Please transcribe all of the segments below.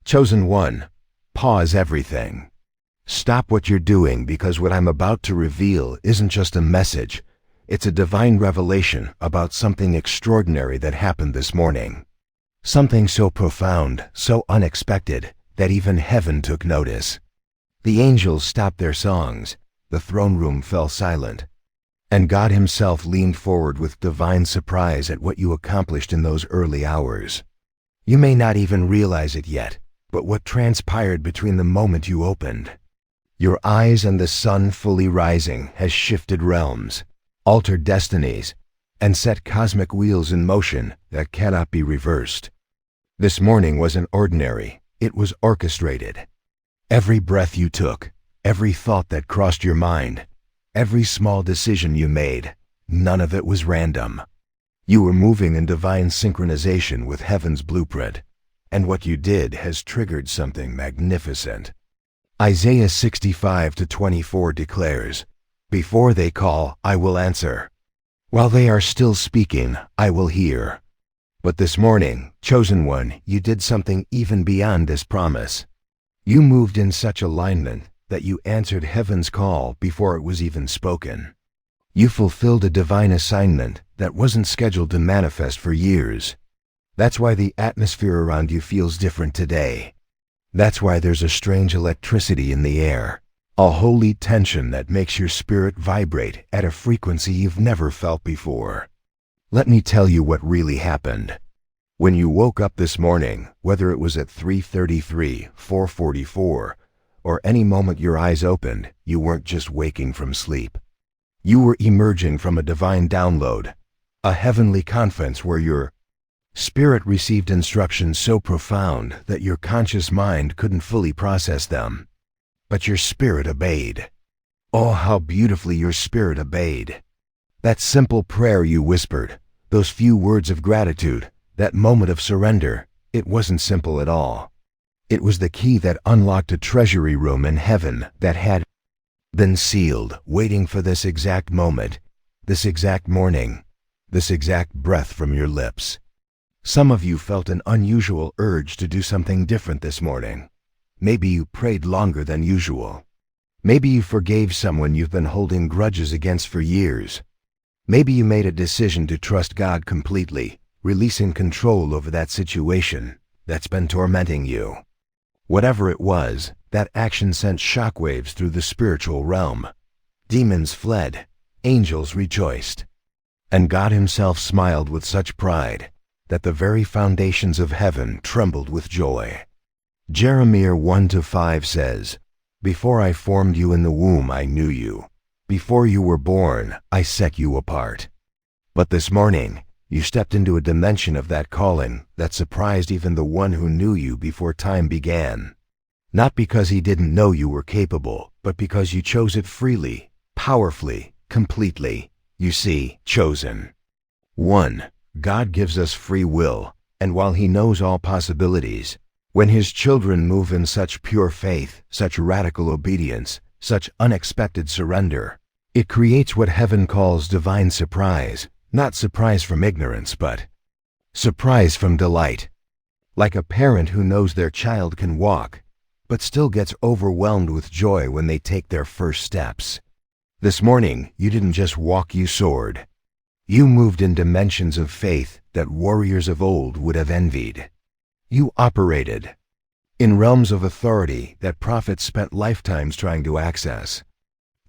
Chosen one, pause everything. Stop what you're doing, because what I'm about to reveal isn't just a message. It's a divine revelation about something extraordinary that happened this morning. Something so profound, so unexpected, that even heaven took notice. The angels stopped their songs, the throne room fell silent, and God himself leaned forward with divine surprise at what you accomplished in those early hours. You may not even realize it yet, but what transpired between the moment you opened your eyes and the sun fully rising has shifted realms, altered destinies, and set cosmic wheels in motion that cannot be reversed. This morning wasn't ordinary, it was orchestrated. Every breath you took, every thought that crossed your mind, every small decision you made, none of it was random. You were moving in divine synchronization with heaven's blueprint, and what you did has triggered something magnificent. Isaiah 65:24 declares, "Before they call, I will answer. While they are still speaking, I will hear." But this morning, chosen one, you did something even beyond this promise. You moved in such alignment that you answered heaven's call before it was even spoken. You fulfilled a divine assignment that wasn't scheduled to manifest for years. That's why the atmosphere around you feels different today. That's why there's a strange electricity in the air, a holy tension that makes your spirit vibrate at a frequency you've never felt before. Let me tell you what really happened. When you woke up this morning, whether it was at 3:33, 4:44, or any moment your eyes opened, you weren't just waking from sleep. You were emerging from a divine download, a heavenly conference where your spirit received instructions so profound that your conscious mind couldn't fully process them. But your spirit obeyed. Oh, how beautifully your spirit obeyed. That simple prayer you whispered, those few words of gratitude, that moment of surrender, it wasn't simple at all. It was the key that unlocked a treasury room in heaven that had been sealed, waiting for this exact moment, this exact morning, this exact breath from your lips. Some of you felt an unusual urge to do something different this morning. Maybe you prayed longer than usual. Maybe you forgave someone you've been holding grudges against for years. Maybe you made a decision to trust God completely, releasing control over that situation that's been tormenting you. Whatever it was, that action sent shockwaves through the spiritual realm. Demons fled, angels rejoiced, and God himself smiled with such pride that the very foundations of heaven trembled with joy. Jeremiah 1:5 says, "Before I formed you in the womb, I knew you. Before you were born, I set you apart." But this morning, you stepped into a dimension of that calling that surprised even the one who knew you before time began. Not because he didn't know you were capable, but because you chose it freely, powerfully, completely. You see, chosen. 1. God gives us free will, and while he knows all possibilities, when his children move in such pure faith, such radical obedience, such unexpected surrender, it creates what heaven calls divine surprise. Not surprise from ignorance, but surprise from delight. Like a parent who knows their child can walk, but still gets overwhelmed with joy when they take their first steps. This morning, you didn't just walk, you soared. You moved in dimensions of faith that warriors of old would have envied. You operated in realms of authority that prophets spent lifetimes trying to access.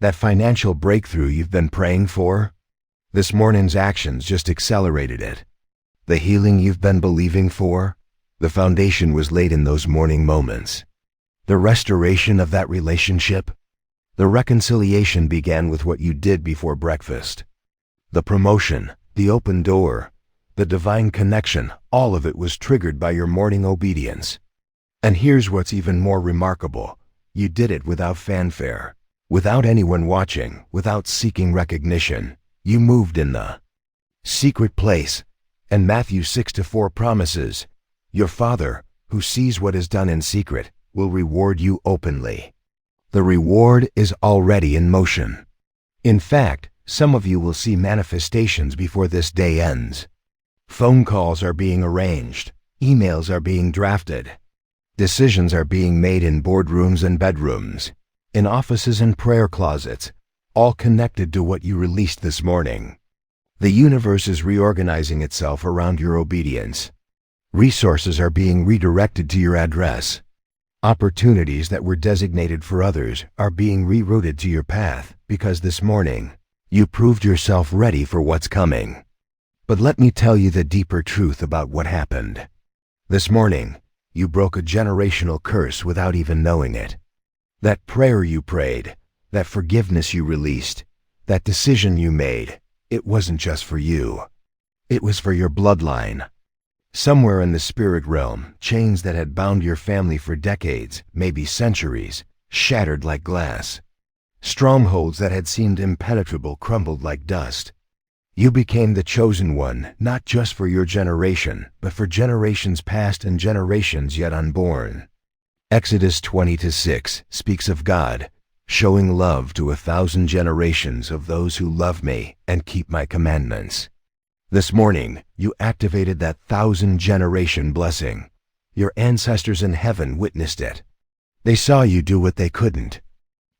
That financial breakthrough you've been praying for, this morning's actions just accelerated it. The healing you've been believing for, the foundation was laid in those morning moments. The restoration of that relationship, the reconciliation began with what you did before breakfast. The promotion, the open door, the divine connection, all of it was triggered by your morning obedience. And here's what's even more remarkable. You did it without fanfare, without anyone watching, without seeking recognition. You moved in the secret place, and Matthew 6:4 promises, "Your Father, who sees what is done in secret, will reward you openly." The reward is already in motion. In fact, some of you will see manifestations before this day ends. Phone calls are being arranged, emails are being drafted, Decisions are being made in boardrooms and bedrooms, in offices and prayer closets, all connected to what you released this morning. The universe is reorganizing itself around your obedience. Resources are being redirected to your address. Opportunities that were designated for others are being rerouted to your path because this morning you proved yourself ready for what's coming. But let me tell you the deeper truth about what happened. This morning, you broke a generational curse without even knowing it. That prayer you prayed, that forgiveness you released, that decision you made, it wasn't just for you. It was for your bloodline. Somewhere in the spirit realm, chains that had bound your family for decades, maybe centuries, shattered like glass. Strongholds that had seemed impenetrable crumbled like dust. You became the chosen one, not just for your generation, but for generations past and generations yet unborn. Exodus 20:6 speaks of God showing love to 1,000 generations of those who love me and keep my commandments. This morning, you activated that 1,000-generation blessing. Your ancestors in heaven witnessed it. They saw you do what they couldn't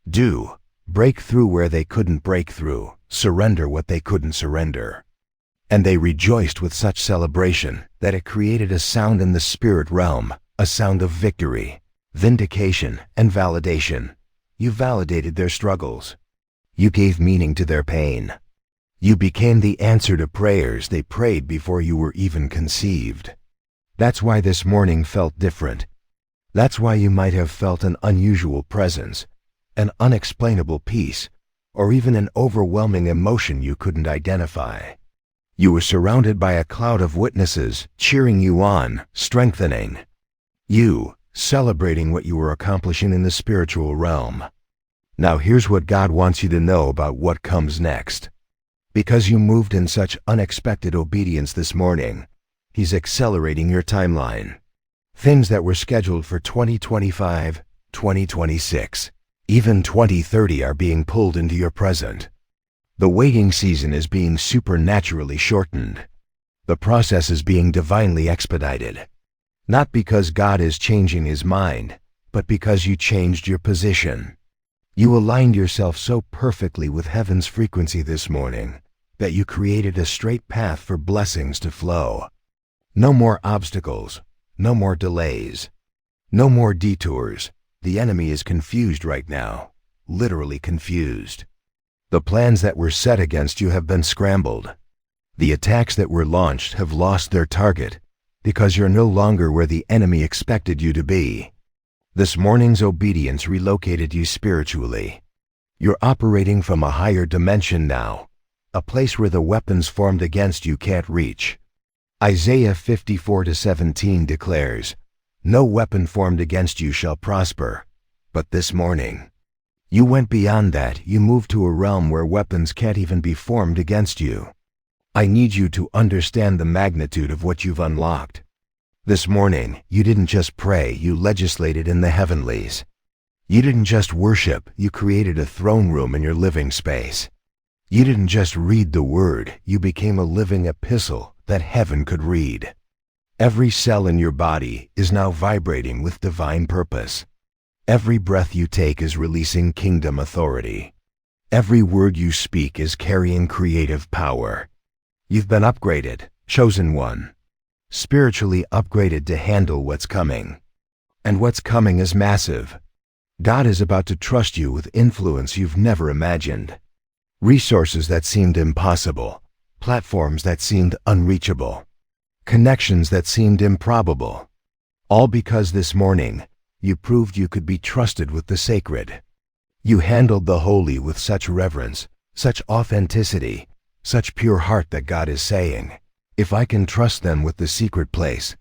do, break through where they couldn't break through, surrender what they couldn't surrender. And they rejoiced with such celebration that it created a sound in the spirit realm, a sound of victory, vindication, and validation. You validated their struggles. You gave meaning to their pain. You became the answer to prayers they prayed before you were even conceived. That's why this morning felt different. That's why you might have felt an unusual presence, an unexplainable peace, or even an overwhelming emotion you couldn't identify. You were surrounded by a cloud of witnesses, cheering you on, strengthening you, celebrating what you were accomplishing in the spiritual realm. Now here's what God wants you to know about what comes next. Because you moved in such unexpected obedience this morning, He's accelerating your timeline. Things that were scheduled for 2025, 2026, even 2030 are being pulled into your present. The waiting season is being supernaturally shortened. The process is being divinely expedited. Not because God is changing His mind, but because you changed your position. You aligned yourself so perfectly with heaven's frequency this morning that you created a straight path for blessings to flow. No more obstacles, no more delays, no more detours. The enemy is confused right now, literally confused. The plans that were set against you have been scrambled. The attacks that were launched have lost their target because you're no longer where the enemy expected you to be. This morning's obedience relocated you spiritually. You're operating from a higher dimension now, a place where the weapons formed against you can't reach. Isaiah 54:17 declares, "No weapon formed against you shall prosper." But this morning, you went beyond that. You moved to a realm where weapons can't even be formed against you. I need you to understand the magnitude of what you've unlocked. This morning, you didn't just pray, you legislated in the heavenlies. You didn't just worship, you created a throne room in your living space. You didn't just read the word, you became a living epistle that heaven could read. Every cell in your body is now vibrating with divine purpose. Every breath you take is releasing kingdom authority. Every word you speak is carrying creative power. You've been upgraded, chosen one, spiritually upgraded to handle what's coming. And what's coming is massive. God is about to trust you with influence you've never imagined. Resources that seemed impossible, platforms that seemed unreachable, connections that seemed improbable. All because this morning, you proved you could be trusted with the sacred. You handled the holy with such reverence, such authenticity, such pure heart that God is saying, if I can trust them with the secret place,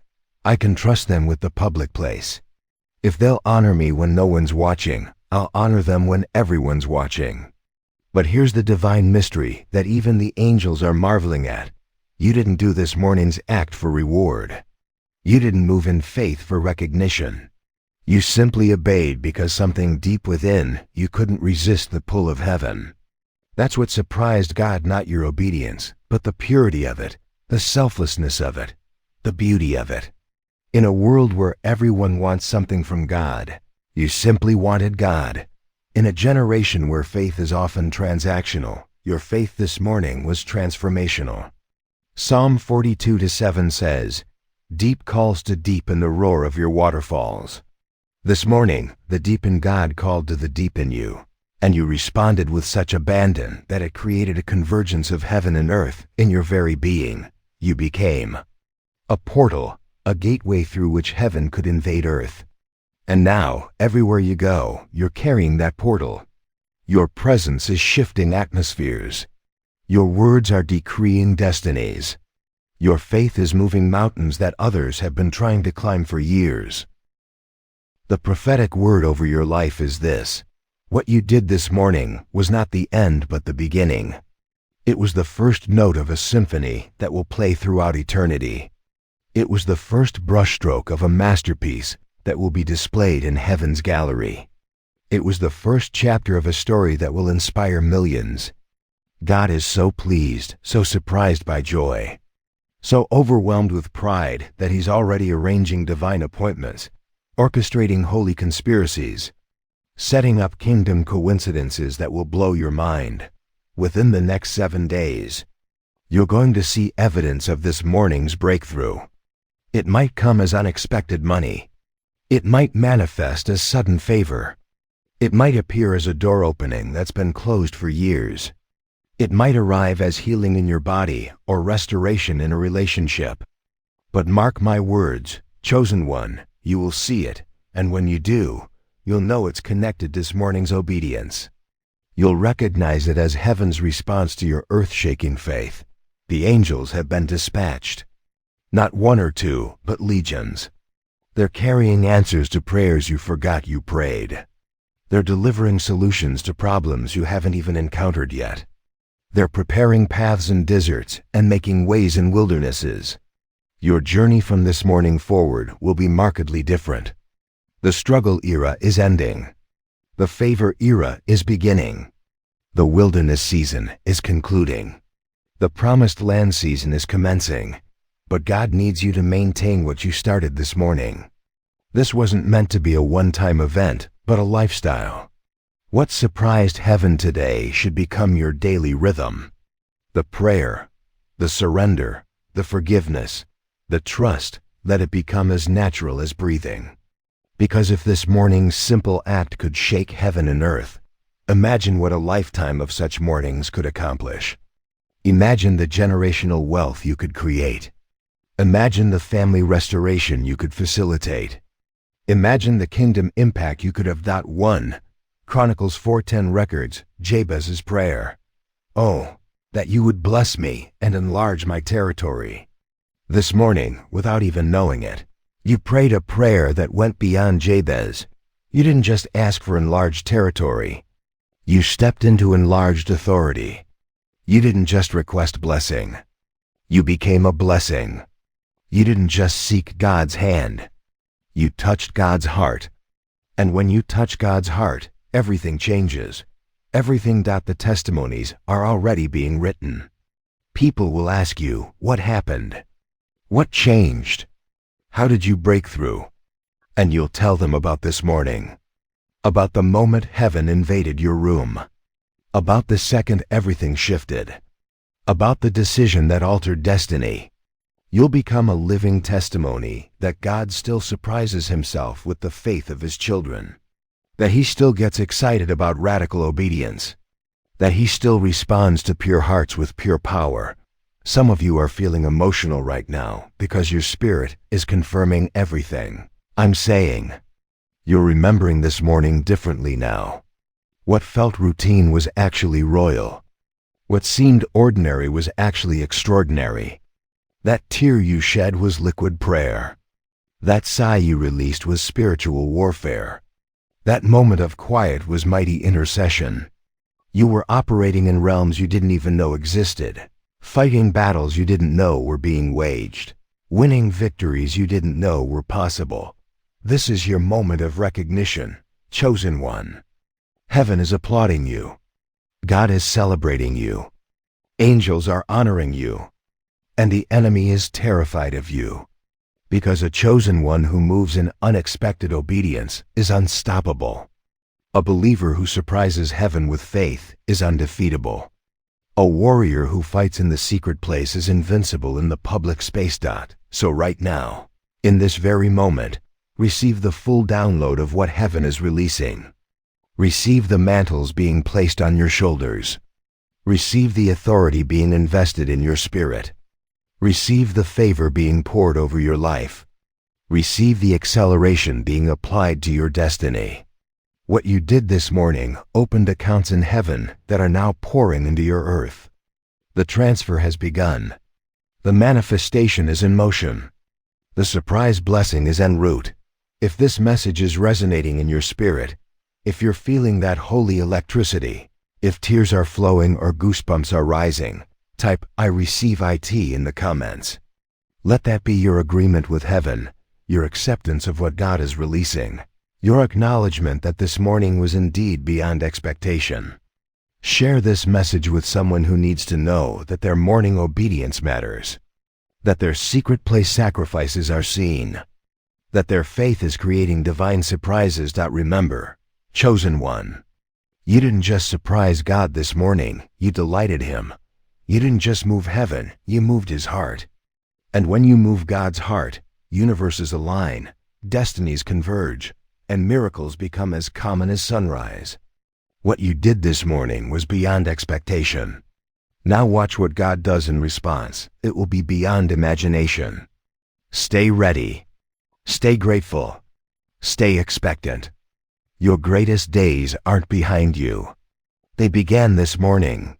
I can trust them with the public place. If they'll honor me when no one's watching, I'll honor them when everyone's watching. But here's the divine mystery that even the angels are marveling at. You didn't do this morning's act for reward. You didn't move in faith for recognition. You simply obeyed because something deep within you couldn't resist the pull of heaven. That's what surprised God, not your obedience, but the purity of it, the selflessness of it, the beauty of it. In a world where everyone wants something from God, you simply wanted God. In a generation where faith is often transactional, your faith this morning was transformational. Psalm 42:7 says, "Deep calls to deep in the roar of your waterfalls." This morning, the deep in God called to the deep in you, and you responded with such abandon that it created a convergence of heaven and earth in your very being. You became a portal, a gateway through which heaven could invade earth. And now, everywhere you go, you're carrying that portal. Your presence is shifting atmospheres. Your words are decreeing destinies. Your faith is moving mountains that others have been trying to climb for years. The prophetic word over your life is this: what you did this morning was not the end but the beginning. It was the first note of a symphony that will play throughout eternity. It was the first brushstroke of a masterpiece that will be displayed in heaven's gallery. It was the first chapter of a story that will inspire millions. God is so pleased, so surprised by joy, so overwhelmed with pride that He's already arranging divine appointments, orchestrating holy conspiracies, setting up kingdom coincidences that will blow your mind. Within the next 7 days, you're going to see evidence of this morning's breakthrough. It might come as unexpected money. It might manifest as sudden favor. It might appear as a door opening that's been closed for years. It might arrive as healing in your body or restoration in a relationship. But mark my words, chosen one, you will see it, and when you do, you'll know it's connected to this morning's obedience. You'll recognize it as heaven's response to your earth-shaking faith. The angels have been dispatched. Not one or two, but legions. They're carrying answers to prayers you forgot you prayed. They're delivering solutions to problems you haven't even encountered yet. They're preparing paths in deserts and making ways in wildernesses. Your journey from this morning forward will be markedly different. The struggle era is ending. The favor era is beginning. The wilderness season is concluding. The promised land season is commencing. But God needs you to maintain what you started this morning. This wasn't meant to be a one-time event, but a lifestyle. What surprised heaven today should become your daily rhythm. The prayer, the surrender, the forgiveness, the trust, let it become as natural as breathing. Because if this morning's simple act could shake heaven and earth, imagine what a lifetime of such mornings could accomplish. Imagine the generational wealth you could create. Imagine the family restoration you could facilitate. Imagine the kingdom impact you could have. 1 Chronicles 4:10 records Jabez's prayer. "Oh, that you would bless me and enlarge my territory." This morning, without even knowing it, you prayed a prayer that went beyond Jabez. You didn't just ask for enlarged territory. You stepped into enlarged authority. You didn't just request blessing. You became a blessing. You didn't just seek God's hand. You touched God's heart. And when you touch God's heart, everything changes. Everything. The testimonies are already being written. People will ask you, what happened? What changed? How did you break through? And you'll tell them about this morning. About the moment heaven invaded your room. About the second everything shifted. About the decision that altered destiny. You'll become a living testimony that God still surprises Himself with the faith of His children. That He still gets excited about radical obedience. That He still responds to pure hearts with pure power. Some of you are feeling emotional right now because your spirit is confirming everything I'm saying. You're remembering this morning differently now. What felt routine was actually royal. What seemed ordinary was actually extraordinary. That tear you shed was liquid prayer. That sigh you released was spiritual warfare. That moment of quiet was mighty intercession. You were operating in realms you didn't even know existed, fighting battles you didn't know were being waged, winning victories you didn't know were possible. This is your moment of recognition, chosen one. Heaven is applauding you. God is celebrating you. Angels are honoring you. And the enemy is terrified of you. Because a chosen one who moves in unexpected obedience is unstoppable. A believer who surprises heaven with faith is undefeatable. A warrior who fights in the secret place is invincible in the public space. So right now, in this very moment, receive the full download of what heaven is releasing. Receive the mantles being placed on your shoulders. Receive the authority being invested in your spirit. Receive the favor being poured over your life. Receive the acceleration being applied to your destiny. What you did this morning opened accounts in heaven that are now pouring into your earth. The transfer has begun. The manifestation is in motion. The surprise blessing is en route. If this message is resonating in your spirit, if you're feeling that holy electricity, if tears are flowing or goosebumps are rising, type "I receive IT" in the comments. Let that be your agreement with heaven, your acceptance of what God is releasing, your acknowledgement that this morning was indeed beyond expectation. Share this message with someone who needs to know that their morning obedience matters, that their secret place sacrifices are seen, that their faith is creating divine surprises. Remember, chosen one, you didn't just surprise God this morning, you delighted Him. You didn't just move heaven, you moved His heart. And when you move God's heart, universes align, destinies converge, and miracles become as common as sunrise. What you did this morning was beyond expectation. Now watch what God does in response. It will be beyond imagination. Stay ready. Stay grateful. Stay expectant. Your greatest days aren't behind you. They began this morning.